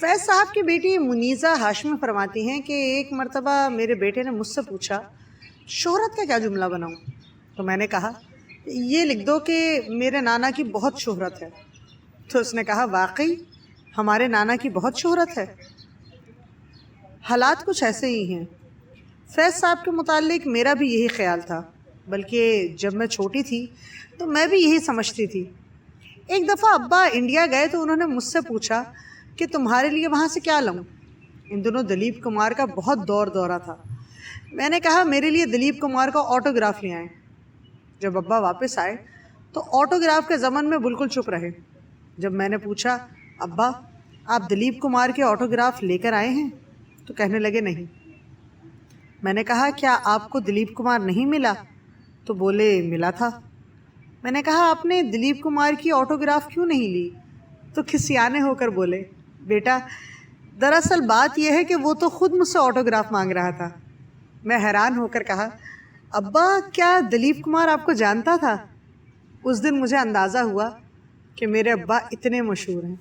फैज़ साहब की बेटी मुनीज़ा हाशमी फरमाती हैं कि एक मर्तबा मेरे बेटे ने मुझसे पूछा शोहरत का क्या जुमला बनाऊं। तो मैंने कहा ये लिख दो कि मेरे नाना की बहुत शोहरत है। तो उसने कहा वाकई हमारे नाना की बहुत शोहरत है। हालात कुछ ऐसे ही हैं। फैज़ साहब के मुतालिक मेरा भी यही ख्याल था, बल्कि जब मैं छोटी थी तो मैं भी यही समझती थी। एक दफ़ा अब्बा इंडिया गए तो उन्होंने मुझसे पूछा कि तुम्हारे लिए वहाँ से क्या लाऊं। इन दिनों दिलीप कुमार का बहुत दौरा था। मैंने कहा मेरे लिए दिलीप कुमार का ऑटोग्राफ ले आएं। जब अब्बा वापस आए तो ऑटोग्राफ के ज़मन में बिल्कुल चुप रहे। जब मैंने पूछा अब्बा आप दिलीप कुमार के ऑटोग्राफ लेकर आए हैं, तो कहने लगे नहीं। मैंने कहा क्या आपको दिलीप कुमार नहीं मिला? तो बोले मिला था। मैंने कहा आपने दिलीप कुमार की ऑटोग्राफ क्यों नहीं ली? तो खिसियाने होकर बोले बेटा दरअसल बात यह है कि वो तो खुद मुझसे ऑटोग्राफ मांग रहा था। मैं हैरान होकर कहा अब्बा क्या दिलीप कुमार आपको जानता था? उस दिन मुझे अंदाज़ा हुआ कि मेरे अब्बा इतने मशहूर हैं।